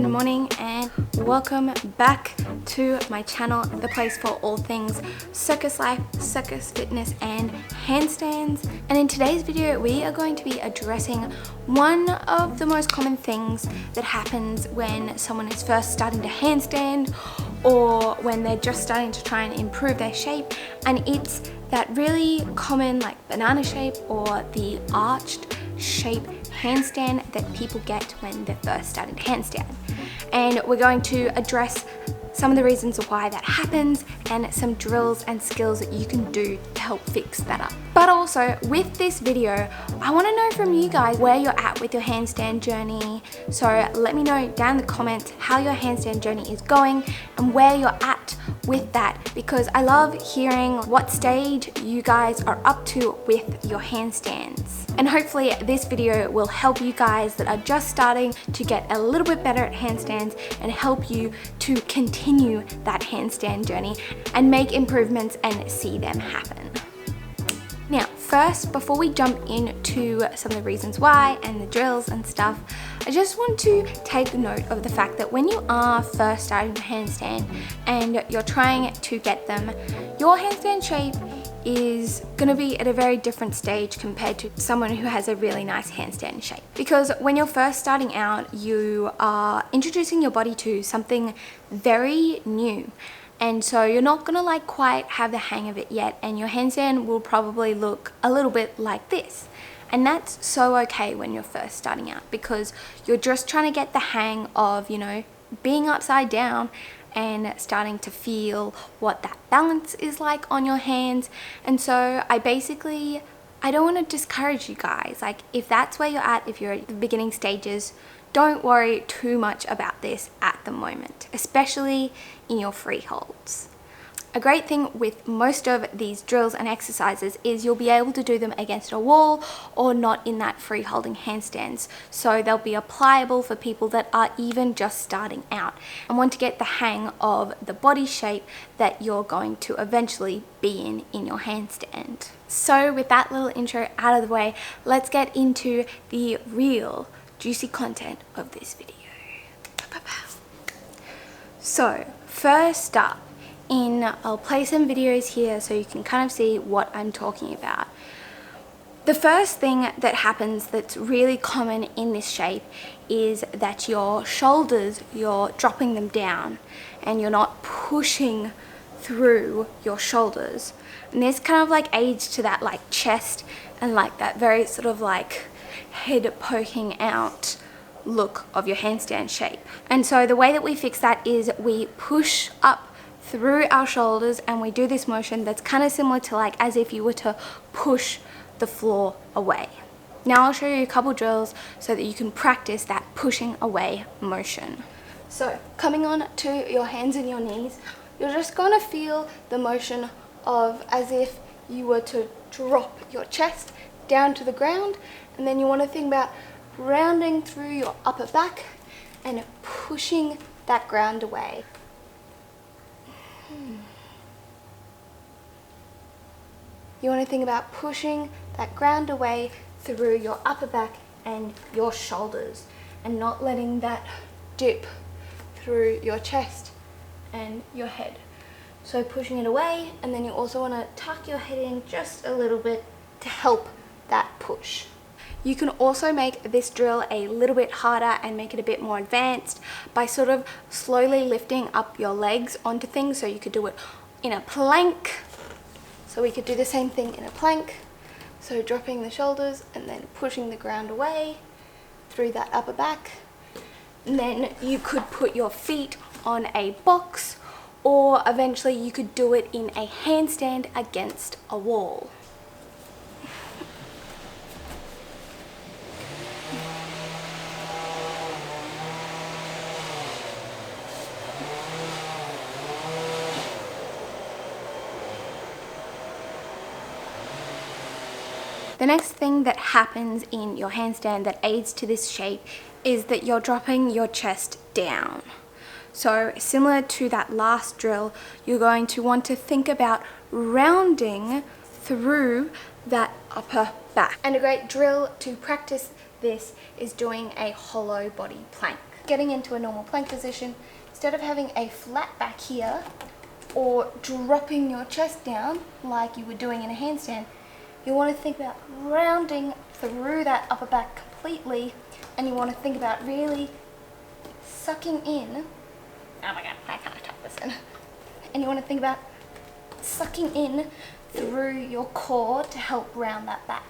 Good morning and welcome back to my channel, the place for all things circus life, circus fitness and handstands. And in today's video we are going to be addressing one of the most common things that happens when someone is first starting to handstand or when they're just starting to try and improve their shape, and it's that really common like banana shape or the arched shape handstand that people get when they're first starting to handstand. And we're going to address some of the reasons why that happens and some drills and skills that you can do to help fix that up. But also with this video, I want to know from you guys where you're at with your handstand journey. So let me know down in the comments how your handstand journey is going and where you're at with that, because I love hearing what stage you guys are up to with your handstands. And hopefully this video will help you guys that are just starting to get a little bit better at handstands and help you to continue that handstand journey and make improvements and see them happen. Now, first, before we jump into some of the reasons why and the drills and stuff, I just want to take note of the fact that when you are first starting to handstand and you're trying to get them, your handstand shape is going to be at a very different stage compared to someone who has a really nice handstand shape. Because when you're first starting out, you are introducing your body to something very new. And so you're not gonna like quite have the hang of it yet, and your handstand will probably look a little bit like this. And that's so okay when you're first starting out, because you're just trying to get the hang of, you know, being upside down and starting to feel what that balance is like on your hands. And so I don't want to discourage you guys. Like, if that's where you're at, if you're at the beginning stages, don't worry too much about this at the moment, especially in your free holds. A great thing with most of these drills and exercises is you'll be able to do them against a wall or not in that free holding handstands. So they'll be pliable for people that are even just starting out and want to get the hang of the body shape that you're going to eventually be in your handstand. So with that little intro out of the way, let's get into the real juicy content of this video. So first up, I'll play some videos here so you can kind of see what I'm talking about. The first thing that happens that's really common in this shape is that your shoulders, you're dropping them down and you're not pushing through your shoulders. And this kind of like aids to that like chest and like that very sort of like head poking out look of your handstand shape. And so the way that we fix that is we push up through our shoulders and we do this motion that's kind of similar to like as if you were to push the floor away. Now I'll show you a couple drills so that you can practice that pushing away motion. So coming on to your hands and your knees, you're just going to feel the motion of as if you were to drop your chest down to the ground, and then you want to think about rounding through your upper back and pushing that ground away. You want to think about pushing that ground away through your upper back and your shoulders and not letting that dip through your chest and your head. So pushing it away, and then you also want to tuck your head in just a little bit to help that push. You can also make this drill a little bit harder and make it a bit more advanced by sort of slowly lifting up your legs onto things. So you could do it in a plank. So we could do the same thing in a plank. So dropping the shoulders and then pushing the ground away through that upper back. And then you could put your feet on a box, or eventually you could do it in a handstand against a wall. The next thing that happens in your handstand that aids to this shape is that you're dropping your chest down. So similar to that last drill, you're going to want to think about rounding through that upper back. And a great drill to practice this is doing a hollow body plank. getting into a normal plank position, instead of having a flat back here or dropping your chest down like you were doing in a handstand, you want to think about rounding through that upper back completely, and you want to think about really sucking in. Oh my god, I can't tuck this in. And you want to think about sucking in through your core to help round that back.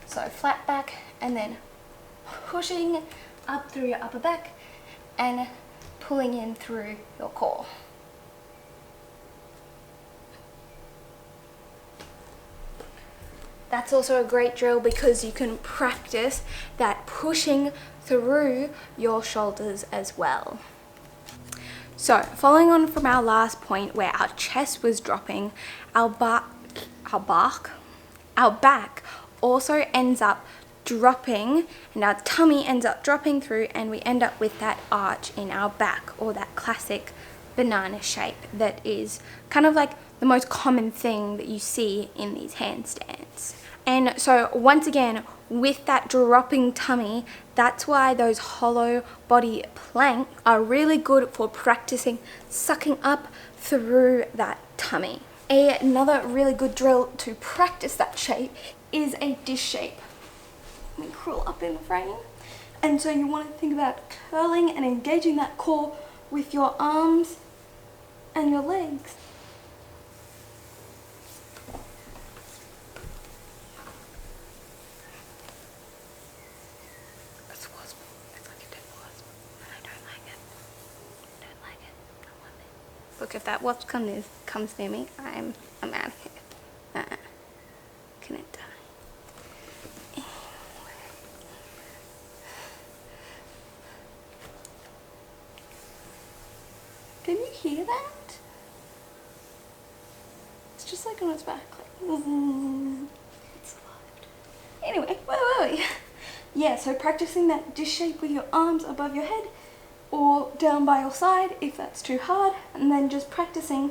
So flat back, and then pushing up through your upper back and pulling in through your core. That's also a great drill because you can practice that pushing through your shoulders as well. So following on from our last point where our chest was dropping, our back also ends up dropping, and our tummy ends up dropping through, and we end up with that arch in our back, or that classic banana shape that is kind of like the most common thing that you see in these handstands. And so once again, with that dropping tummy, that's why those hollow body planks are really good for practicing sucking up through that tummy. Another really good drill to practice that shape is a dish shape. Let me crawl up in the frame. And so you want to think about curling and engaging that core with your arms and your legs. Look, if that wasp comes near me, I'm out of here. Can it die? Can you hear that? It's just like on its back, like it's alive. Anyway, where were we? Yeah, so practicing that dish shape with your arms above your head or down by your side if that's too hard, and then just practicing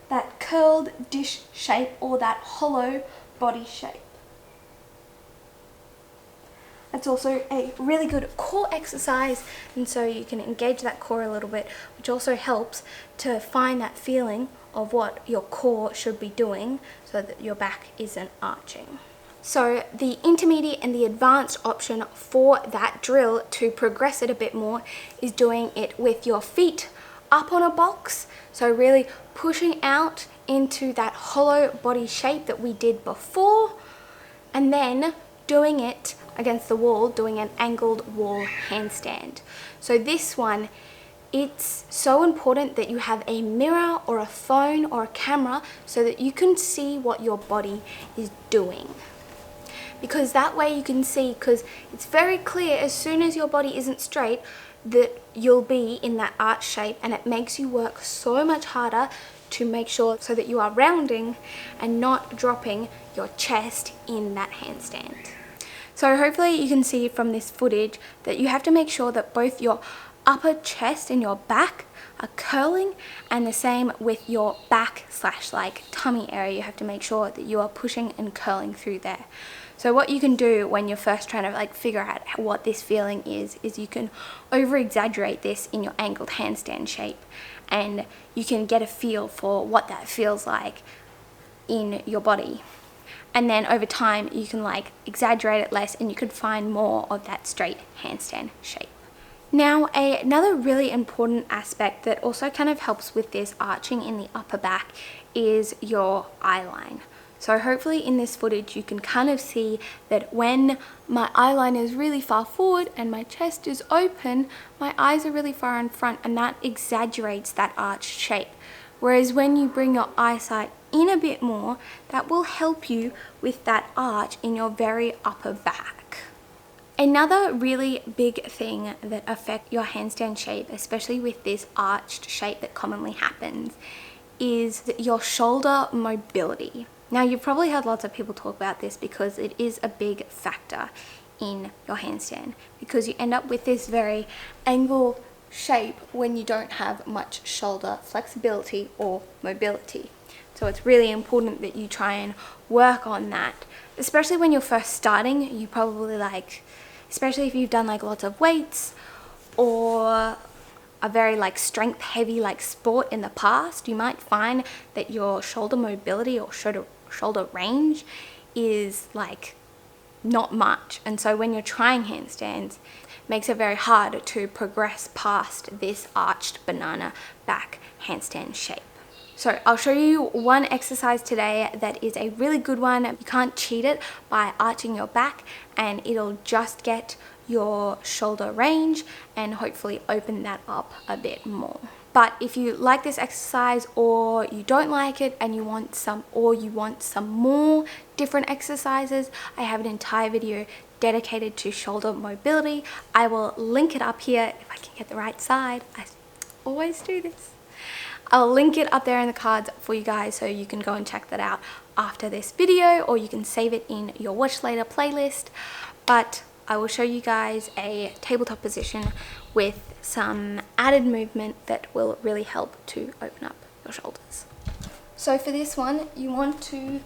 that curled dish shape or that hollow body shape. It's also a really good core exercise, and so you can engage that core a little bit, which also helps to find that feeling of what your core should be doing so that your back isn't arching. So the intermediate and the advanced option for that drill to progress it a bit more is doing it with your feet up on a box. So really pushing out into that hollow body shape that we did before, and then doing it against the wall, doing an angled wall handstand. So this one, it's so important that you have a mirror or a phone or a camera so that you can see what your body is doing. Because that way you can see, because it's very clear as soon as your body isn't straight that you'll be in that arch shape, and it makes you work so much harder to make sure so that you are rounding and not dropping your chest in that handstand. So hopefully you can see from this footage that you have to make sure that both your upper chest and your back are curling, and the same with your back / like tummy area. You have to make sure that you are pushing and curling through there. So what you can do when you're first trying to like figure out what this feeling is you can over exaggerate this in your angled handstand shape, and you can get a feel for what that feels like in your body. And then over time you can like exaggerate it less, and you could find more of that straight handstand shape. Now another really important aspect that also kind of helps with this arching in the upper back is your eye line. So hopefully in this footage you can kind of see that when my eye line is really far forward and my chest is open, my eyes are really far in front, and that exaggerates that arched shape. Whereas when you bring your eyesight in a bit more, that will help you with that arch in your very upper back. Another really big thing that affects your handstand shape, especially with this arched shape that commonly happens, is your shoulder mobility. Now you've probably heard lots of people talk about this because it is a big factor in your handstand, because you end up with this very angled shape when you don't have much shoulder flexibility or mobility. So it's really important that you try and work on that, especially when you're first starting. You probably especially if you've done like lots of weights or a very like strength heavy like sport in the past, you might find that your shoulder mobility or shoulder range is like not much. And so when you're trying handstands, it makes it very hard to progress past this arched banana back handstand shape. So I'll show you one exercise today that is a really good one. You can't cheat it by arching your back, and it'll just get your shoulder range and hopefully open that up a bit more. But if you like this exercise or you don't like it and you want some more different exercises, I have an entire video dedicated to shoulder mobility. I will link it up here if I can get the right side. I always do this. I'll link it up there in the cards for you guys so you can go and check that out after this video, or you can save it in your watch later playlist. But I will show you guys a tabletop position with some added movement that will really help to open up your shoulders. So for this one, you want to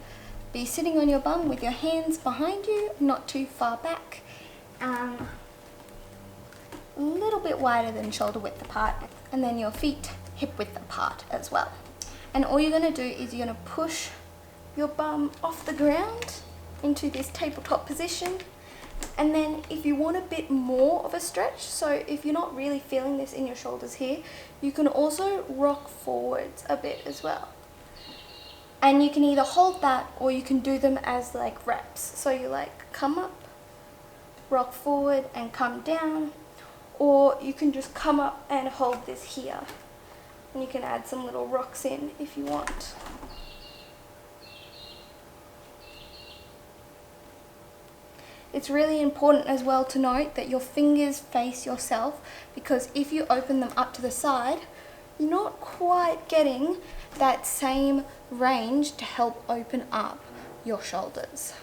be sitting on your bum with your hands behind you, not too far back, a little bit wider than shoulder width apart, and then your feet hip width apart as well. And all you're going to do is you're going to push your bum off the ground into this tabletop position. And then if you want a bit more of a stretch, so if you're not really feeling this in your shoulders here, you can also rock forwards a bit as well. And you can either hold that or you can do them as like reps. So you like come up, rock forward and come down, or you can just come up and hold this here. And you can add some little rocks in if you want. It's really important as well to note that your fingers face yourself, because if you open them up to the side, you're not quite getting that same range to help open up your shoulders.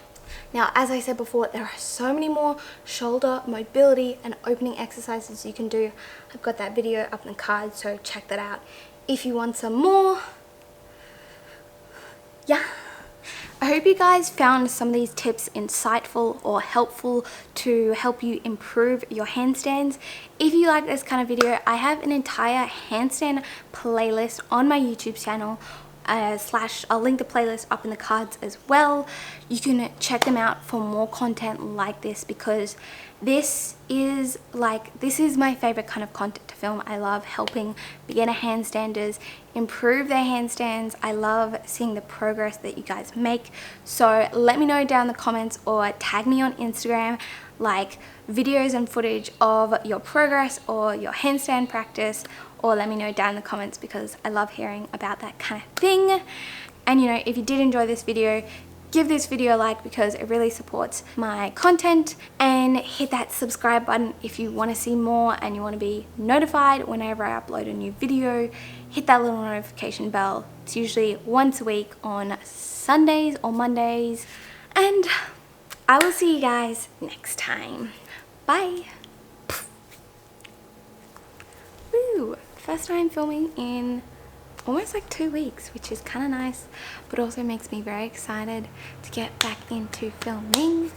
Now, as I said before, there are so many more shoulder mobility and opening exercises you can do. I've got that video up in the card, so check that out if you want some more. Yeah. I hope you guys found some of these tips insightful or helpful to help you improve your handstands. If you like this kind of video, I have an entire handstand playlist on my YouTube channel. I'll link the playlist up in the cards as well. You can check them out for more content like this, because this is my favorite kind of content to film. I love helping beginner handstanders improve their handstands. I love seeing the progress that you guys make. So let me know down in the comments or tag me on Instagram, like videos and footage of your progress or your handstand practice, or let me know down in the comments, because I love hearing about that kind of thing. And you know, if you did enjoy this video, give this video a like, because it really supports my content, and hit that subscribe button if you want to see more and you want to be notified whenever I upload a new video. Hit that little notification bell. It's usually once a week on Sundays or Mondays, and I will see you guys next time. Bye. Woo! First time filming in almost like 2 weeks, which is kind of nice, but also makes me very excited to get back into filming.